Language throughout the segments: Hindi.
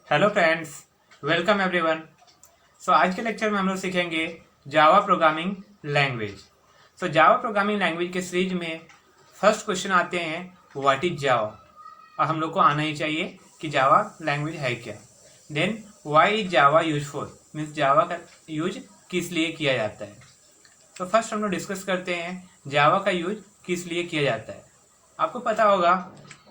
Hello friends, welcome everyone. आज के लेक्चर में हम लोग सीखेंगे Java programming language. Java programming language के सीरीज में फर्स्ट क्वेश्चन आते हैं व्हाट इज जावा। और हम लोग को आना ही चाहिए कि जावा लैंग्वेज है क्या। Then why is Java useful, means Java का यूज किस लिए किया जाता है। फर्स्ट हम लोग डिस्कस करते हैं जावा का यूज किस लिए किया जाता है। आपको पता होगा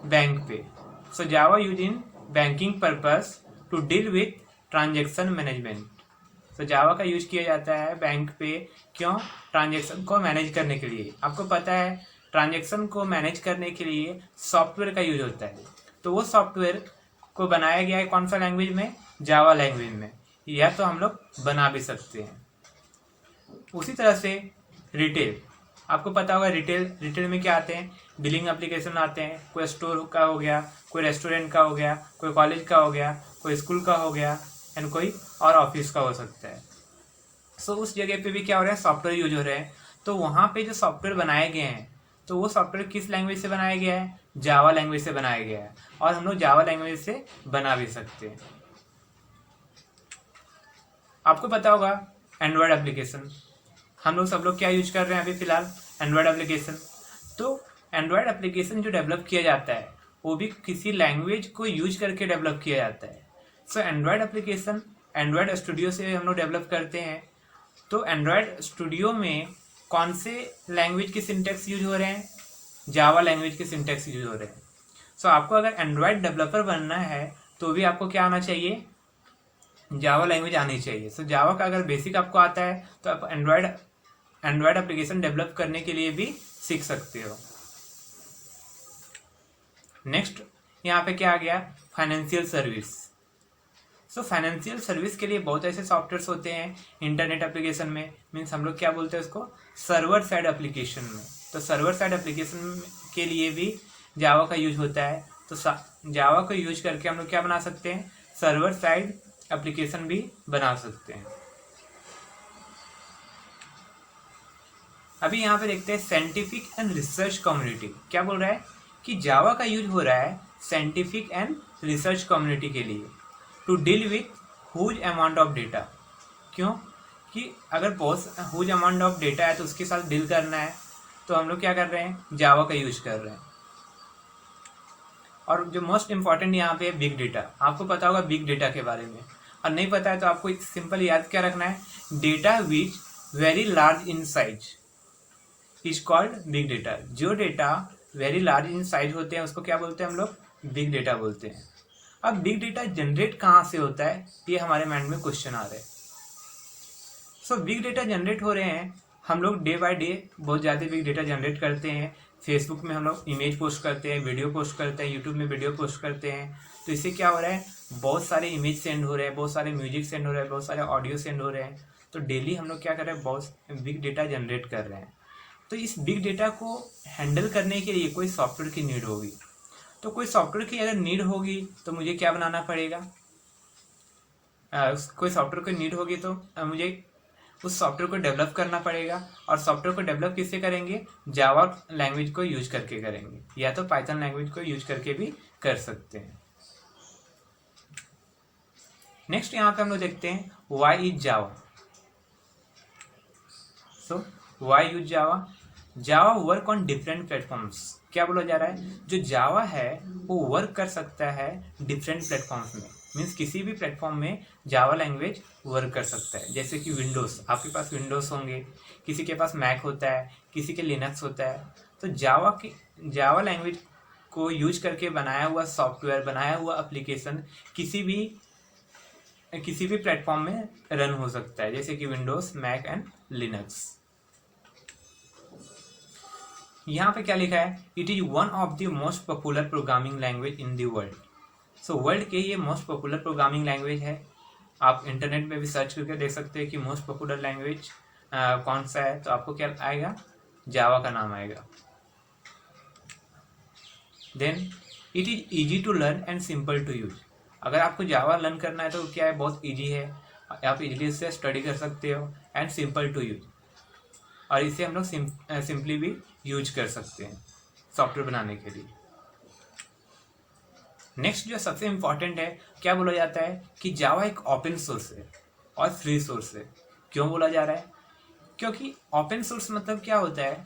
बैंक पे। Java use in banking purpose to deal with transaction management. Java का यूज किया जाता है बैंक पे, क्यों? ट्रांजेक्शन को मैनेज करने के लिए। आपको पता है ट्रांजेक्शन को मैनेज करने के लिए सॉफ्टवेयर का यूज होता है। तो वो सॉफ्टवेयर को बनाया गया है कौन सा लैंग्वेज में? जावा लैंग्वेज में। या तो हम लोग बना भी सकते हैं। उसी तरह से रिटेल, आपको पता होगा रिटेल में क्या आते हैं? बिलिंग एप्लीकेशन आते हैं। कोई स्टोर का हो गया, कोई रेस्टोरेंट का हो गया, कोई कॉलेज का हो गया, कोई स्कूल का हो गया, एंड कोई और ऑफिस का हो सकता है। उस जगह पे भी क्या हो रहा है? सॉफ्टवेयर यूज हो रहे हैं। तो वहाँ पे जो सॉफ्टवेयर बनाए गए हैं, तो वो सॉफ्टवेयर किस लैंग्वेज से बनाया गया है? जावा लैंग्वेज से बनाया गया है। और हम लोग जावा लैंग्वेज से बना भी सकते हैं। आपको पता होगा एंड्रॉयड एप्लीकेशन, हम लोग सब लोग क्या यूज कर रहे हैं अभी फिलहाल? Android application. तो एंड्रॉयड एप्लीकेशन जो डेवलप किया जाता है वो भी किसी लैंग्वेज को यूज करके डेवलप किया जाता है। एंड्रॉयड एप्लीकेशन एंड्रॉयड स्टूडियो से हम लोग डेवलप करते हैं। तो एंड्रॉयड स्टूडियो में कौन से लैंग्वेज के सिंटेक्स यूज हो रहे हैं? जावा लैंग्वेज के सिंटेक्स यूज हो रहे हैं। आपको अगर एंड्रॉयड डेवलपर बनना है तो भी आपको क्या आना चाहिए? जावा लैंग्वेज आनी चाहिए। जावा का अगर बेसिक आपको आता है तो आप एंड्रॉयड एप्लीकेशन डेवलप करने के लिए भी सीख सकते हो। नेक्स्ट यहाँ पे क्या आ गया? Financial service. फाइनेंशियल सर्विस के लिए बहुत ऐसे सॉफ्टवेयर होते हैं इंटरनेट एप्लीकेशन में, मीन्स हम लोग क्या बोलते हैं उसको? सर्वर साइड एप्लीकेशन में। सर्वर साइड एप्लीकेशन के लिए भी जावा का यूज होता है। जावा को यूज करके हम लोग क्या बना सकते हैं? सर्वर साइड एप्लीकेशन भी बना सकते हैं। अभी यहाँ पे देखते हैं साइंटिफिक एंड रिसर्च कम्युनिटी क्या बोल रहा है कि जावा का यूज हो रहा है साइंटिफिक एंड रिसर्च कम्युनिटी के लिए to deal with huge amount of data. क्यों? कि अगर बहुत ह्यूज अमाउंट ऑफ डेटा है तो उसके साथ डील करना है, तो हम लोग क्या कर रहे हैं? जावा का यूज कर रहे हैं। और जो मोस्ट इंपॉर्टेंट यहाँ पे है बिग डेटा। आपको पता होगा बिग डेटा के बारे में, और नहीं पता है तो आपको एक सिंपल याद क्या रखना है? Data which very large in size is called big data. जो data very large in size होते हैं उसको क्या बोलते हैं हम लोग? बिग डेटा बोलते हैं। अब बिग डेटा जनरेट कहाँ से होता है, ये हमारे माइंड में क्वेश्चन आ रहे हैं। बिग डेटा जनरेट हो रहे हैं, हम लोग डे बाय डे बहुत ज़्यादा बिग डेटा जनरेट करते हैं। फेसबुक में हम लोग इमेज पोस्ट करते हैं, वीडियो पोस्ट करते हैं, यूट्यूब में वीडियो पोस्ट करते हैं। तो इससे क्या हो रहा है? बहुत सारे इमेज सेंड हो रहे हैं, बहुत सारे म्यूजिक सेंड हो रहे हैं, बहुत सारे ऑडियो सेंड हो रहे हैं। तो डेली हम लोग क्या कर रहे हैं? बहुत बिग डेटा जनरेट कर रहे हैं। तो इस बिग डेटा को हैंडल करने के लिए कोई सॉफ्टवेयर की नीड होगी। तो कोई सॉफ्टवेयर की अगर नीड होगी तो मुझे क्या बनाना पड़ेगा? कोई सॉफ्टवेयर की नीड होगी तो मुझे उस सॉफ्टवेयर को डेवलप करना पड़ेगा। और सॉफ्टवेयर को डेवलप किससे करेंगे? जावा लैंग्वेज को यूज करके करेंगे, या तो पाइथन लैंग्वेज को यूज करके भी कर सकते हैं। नेक्स्ट यहाँ पे हम लोग देखते हैं why is Java. Why use Java? Java work on different platforms. क्या बोला जा रहा है? जो जावा है वो वर्क कर सकता है डिफरेंट प्लेटफॉर्म्स में, मीन्स किसी भी प्लेटफॉर्म में जावा लैंग्वेज वर्क कर सकता है। जैसे कि विंडोज़, आपके पास विंडोज़ होंगे, किसी के पास मैक होता है, किसी के लिनक्स होता है। तो जावा लैंग्वेज को यूज करके बनाया हुआ सॉफ्टवेयर, बनाया हुआ एप्लीकेशन किसी भी प्लेटफॉर्म में रन हो सकता है, जैसे कि विंडोज़, मैक एंड लिनक्स। यहाँ पे क्या लिखा है? It is one of the most popular programming language in the world. World के ये मोस्ट पॉपुलर प्रोग्रामिंग लैंग्वेज है। आप इंटरनेट में भी सर्च करके देख सकते हैं कि मोस्ट पॉपुलर लैंग्वेज कौन सा है, तो आपको क्या आएगा? जावा का नाम आएगा। Then it is easy to learn and simple to use. अगर आपको जावा लर्न करना है तो क्या है? बहुत ईजी है, आप इजीली इससे स्टडी कर सकते हो, एंड सिंपल टू यूज। और इसे हम लोग सिंपली भी यूज कर सकते हैं सॉफ्टवेयर बनाने के लिए। नेक्स्ट जो सबसे इम्पॉर्टेंट है, क्या बोला जाता है कि जावा एक ओपन सोर्स है और फ्री सोर्स है। क्यों बोला जा रहा है? क्योंकि ओपन सोर्स मतलब क्या होता है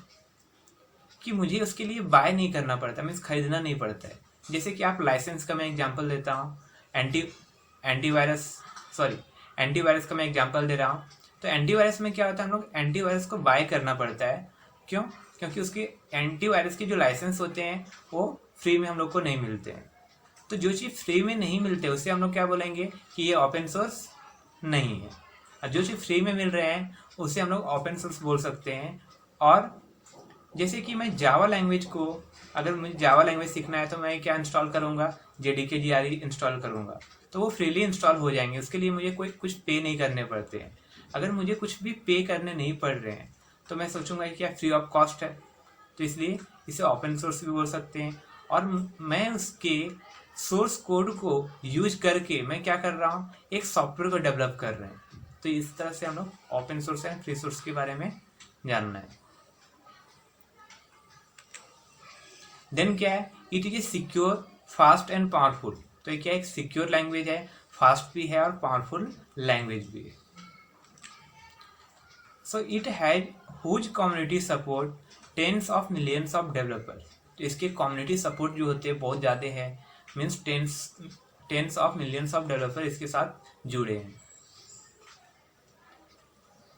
कि मुझे उसके लिए बाय नहीं करना पड़ता, मीन्स खरीदना नहीं पड़ता है। जैसे कि आप लाइसेंस का मैं एग्जांपल देता हूँ, एंटीवायरस का मैं एग्जांपल दे रहा हूँ। तो एंटीवायरस में क्या होता है, हम लोग एंटीवायरस को बाय करना पड़ता है। क्यों? क्योंकि उसके एंटीवायरस के जो लाइसेंस होते हैं वो फ्री में हम लोग को नहीं मिलते हैं। तो जो चीज़ फ्री में नहीं मिलते उसे हम लोग क्या बोलेंगे कि ये ओपन सोर्स नहीं है, और जो चीज़ फ्री में मिल रहे हैं उसे हम लोग ओपन सोर्स बोल सकते हैं। और जैसे कि मैं जावा लैंग्वेज को, अगर मुझे जावा लैंग्वेज सीखना है तो मैं क्या इंस्टॉल करूँगा, JDK GRE इंस्टॉल करूँगा, तो वो फ्रीली इंस्टॉल हो जाएंगे। उसके लिए मुझे कुछ पे नहीं करने पड़ते हैं। अगर मुझे कुछ भी पे करने नहीं पड़ रहे हैं तो मैं सोचूंगा कि क्या फ्री ऑफ कॉस्ट है, तो इसलिए इसे ओपन सोर्स भी बोल सकते हैं। और मैं उसके सोर्स कोड को यूज करके मैं क्या कर रहा हूँ, एक सॉफ्टवेयर को डेवलप कर रहे हैं। तो इस तरह से हम लोग open source and free source के बारे में जानना है। देन क्या है, it is a secure, fast and powerful. तो ये क्या एक सिक्योर लैंग्वेज है, फास्ट भी है और पावरफुल लैंग्वेज भी है। So it has huge community support, tens of millions of developers. तो इसके कम्युनिटी सपोर्ट जो होते हैं बहुत ज़्यादा है, means tens of millions of developer इसके साथ जुड़े हैं।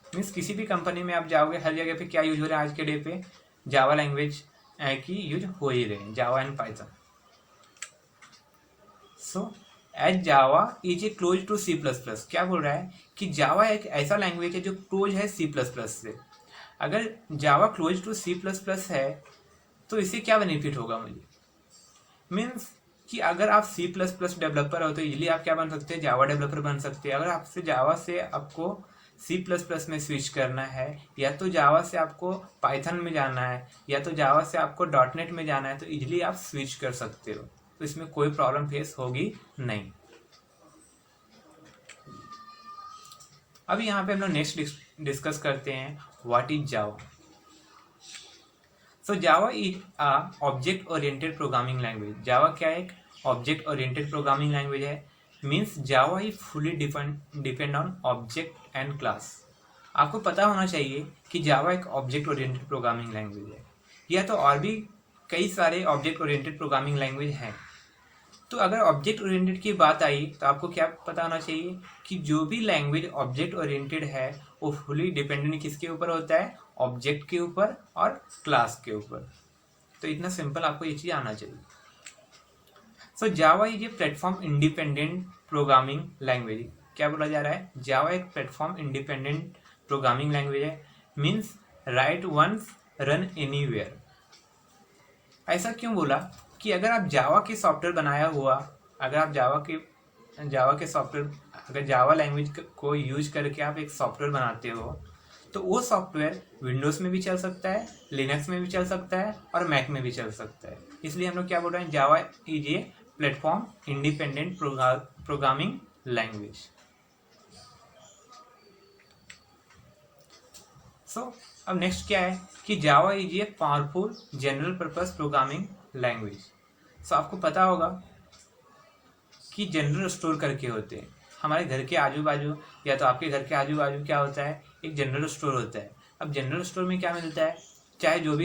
मीन्स किसी भी कंपनी में आप जाओगे, हर जगह पे क्या यूज हो रहा है आज के डे पे, जावा लैंग्वेज की यूज हो ही रहे हैं, Java and Python. So as Java is a close to C++। क्या बोल रहा है कि जावा एक ऐसा लैंग्वेज है जो क्लोज है C++ से। अगर जावा क्लोज टू C++ है तो इससे क्या बेनिफिट होगा मुझे, मीन्स कि अगर आप C++ डेवलपर हो तो इजीली आप क्या बन सकते हैं, जावा डेवलपर बन सकते हैं। अगर आपसे जावा से आपको C++ में स्विच करना है, या तो जावा से आपको पाइथन में जाना है, या तो जावा से आपको .NET में जाना है, तो इजीली आप स्विच कर सकते हो। तो इसमें कोई प्रॉब्लम फेस होगी नहीं। अब यहाँ पे हम लोग नेक्स्ट डिस्कस करते हैं what is Java. So Java is a object oriented programming language. Java क्या है, एक ऑब्जेक्ट ओरिएंटेड प्रोग्रामिंग लैंग्वेज है। Means Java is fully depend on object and class. आपको पता होना चाहिए कि जावा एक ऑब्जेक्ट ओरिएंटेड प्रोग्रामिंग लैंग्वेज है, या तो और भी कई सारे ऑब्जेक्ट ओरिएंटेड प्रोग्रामिंग लैंग्वेज हैं। तो अगर ऑब्जेक्ट ओरिएंटेड की बात आई तो आपको क्या पता होना चाहिए कि जो भी लैंग्वेज ऑब्जेक्ट ओरिएंटेड है वो फुली डिपेंडेंट किसके ऊपर होता है, ऑब्जेक्ट के ऊपर और क्लास के ऊपर। तो इतना सिंपल आपको ये चीज़ आना चाहिए। So Java is a platform independent programming language. क्या बोला जा रहा है, जावा एक प्लेटफॉर्म इंडिपेंडेंट प्रोग्रामिंग लैंग्वेज है। Means write once run anywhere. ऐसा क्यों बोला कि अगर आप जावा के सॉफ्टवेयर बनाया हुआ, अगर आप जावा के सॉफ्टवेयर, अगर जावा लैंग्वेज को यूज करके आप एक सॉफ्टवेयर बनाते हो तो वो सॉफ्टवेयर विंडोज़ में भी चल सकता है, लिनक्स में भी चल सकता है और मैक में भी चल सकता है। इसलिए हम लोग क्या बोल रहे हैं, Java is a platform independent programming language. So अब नेक्स्ट क्या है कि Java is a powerful general purpose programming language. So आपको पता होगा कि जनरल स्टोर करके होते हैं हमारे घर के आजू बाजू, या तो आपके घर के आजू बाजू क्या होता है, एक जनरल स्टोर होता है। अब जनरल स्टोर में क्या मिलता है, चाहे जो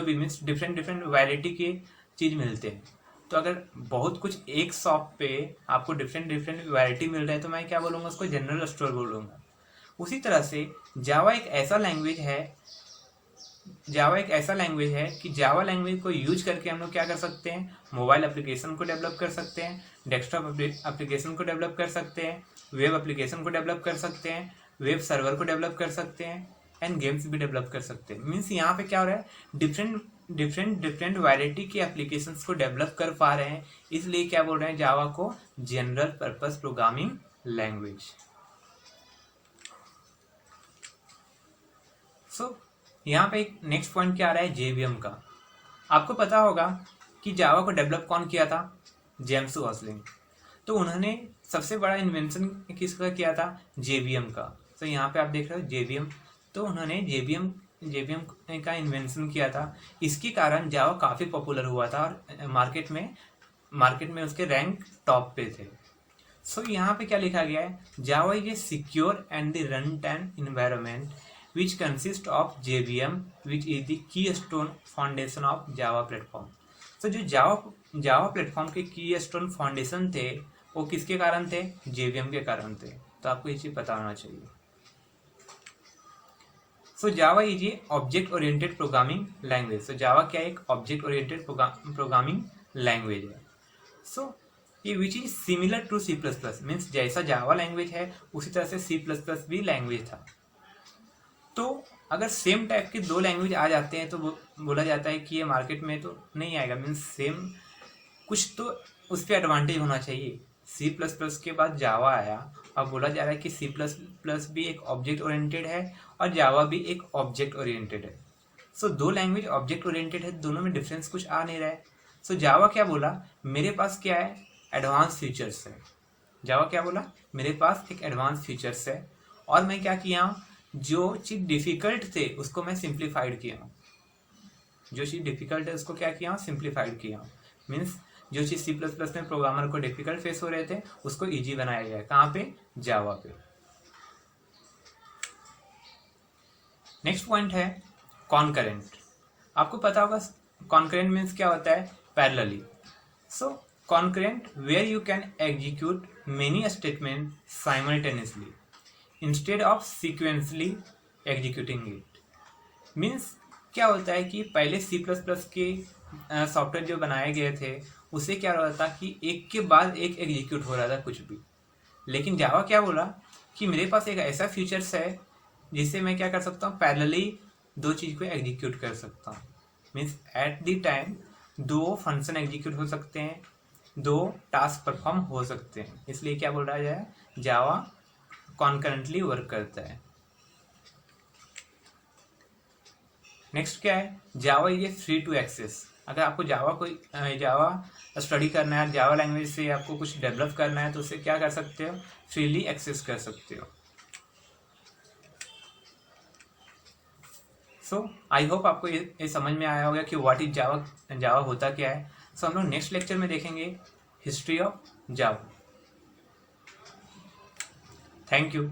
भी मीन्स डिफरेंट वैरायटी के चीज़ मिलते हैं। तो अगर बहुत कुछ एक शॉप पे आपको डिफरेंट वैरायटी मिल रहा है तो मैं क्या बोलूँगा, उसको जनरल स्टोर बोलूँगा। उसी तरह से जावा एक ऐसा लैंग्वेज है कि जावा लैंग्वेज को यूज करके हम लोग क्या कर सकते हैं, मोबाइल एप्लीकेशन को डेवलप कर सकते हैं, डेस्कटॉप एप्लीकेशन को डेवलप कर सकते हैं, वेब एप्लीकेशन को डेवलप कर सकते हैं, वेब सर्वर को डेवलप कर सकते हैं, एंड गेम्स भी डेवलप कर सकते हैं। मीन्स यहाँ पे क्या हो रहा है, डिफरेंट वैरायटी के एप्लीकेशंस को डेवलप कर पा रहे हैं। इसलिए क्या बोल रहे हैं, जावा को जनरल पर्पस प्रोग्रामिंग लैंग्वेज। सो यहाँ पे एक नेक्स्ट पॉइंट क्या आ रहा है, JVM का। आपको पता होगा कि जावा को डेवलप कौन किया था, जेम्स गॉसलिंग। तो उन्होंने सबसे बड़ा इन्वेंशन किसका किया था, JVM का। तो यहाँ पे आप देख रहे हो JVM, तो उन्होंने JVM का इन्वेंशन किया था। इसके कारण जावा काफ़ी पॉपुलर हुआ था और मार्केट में मार्केट में उसके रैंक टॉप पे थे। सो यहाँ पे क्या लिखा गया है, Java is A secure and the run time environment which consist of JVM which is the key stone foundation of Java platform. तो जो जावा प्लेटफॉर्म के की स्टोन फाउंडेशन थे वो किसके कारण थे, JVM के कारण थे। तो आपको ये चीज पता होना चाहिए। So Java is a object oriented programming language. So Java क्या एक ऑब्जेक्ट ओरिएंटेड प्रोग्रामिंग लैंग्वेज है। सो ये which is similar to C++, means जैसा जावा लैंग्वेज है उसी तरह से C++ भी लैंग्वेज था। तो अगर सेम टाइप के दो लैंग्वेज आ जाते हैं तो बोला जाता है कि ये मार्केट में तो नहीं आएगा, मीन्स सेम कुछ तो उस पर एडवांटेज होना चाहिए। C++ के बाद जावा आया, अब बोला जा रहा है कि C++ भी एक ऑब्जेक्ट ओरिएंटेड है और जावा भी एक ऑब्जेक्ट ओरिएंटेड है। सो दो लैंग्वेज ऑब्जेक्ट ओरिएंटेड है, दोनों में डिफरेंस कुछ आ नहीं रहा है। सो जावा क्या बोला, मेरे पास क्या है, एडवांस फीचर्स है। जावा क्या बोला, मेरे पास एक एडवांस फीचर्स है और मैं क्या किया हूँ, जो चीज डिफिकल्ट थे उसको मैं सिंप्लीफाइड किया हूँ। जो चीज डिफिकल्ट है उसको क्या किया हूँ, सिंप्लीफाइड किया हूँ। मीन्स जो चीज C++ में प्रोग्रामर को डिफिकल्ट फेस हो रहे थे उसको इजी बनाया गया है। कहाँ पे, जावा पे। नेक्स्ट पॉइंट है कॉन्करेंट। आपको पता होगा कॉन्करेंट मीन्स क्या होता है, parallelly. So concurrent where you can execute many statement simultaneously instead of sequentially executing it. Means क्या होता है कि पहले C++ के सॉफ्टवेयर जो बनाए गए थे उसे क्या हो रहा था कि एक के बाद एक एग्जीक्यूट हो रहा था कुछ भी। लेकिन जावा क्या बोला कि मेरे पास एक ऐसा फीचर्स है जिससे मैं क्या कर सकता हूँ, पैरेलली दो चीज को एग्जीक्यूट कर सकता हूँ। मीन्स एट द टाइम दो फंक्शन एग्जीक्यूट हो सकते हैं, दो टास्क परफॉर्म हो सकते हैं। इसलिए क्या बोल रहा है, जावा कॉन्करेंटली वर्क करता है। नेक्स्ट क्या है, Java is a free to access. अगर आपको जावा स्टडी करना है, जावा लैंग्वेज से आपको कुछ डेवलप करना है तो उसे क्या कर सकते हो, फ्रीली एक्सेस कर सकते हो। सो आई होप आपको ये समझ में आया होगा कि व्हाट इज जावा होता क्या है। सो हम लोग नेक्स्ट लेक्चर में देखेंगे history of Java. Thank you.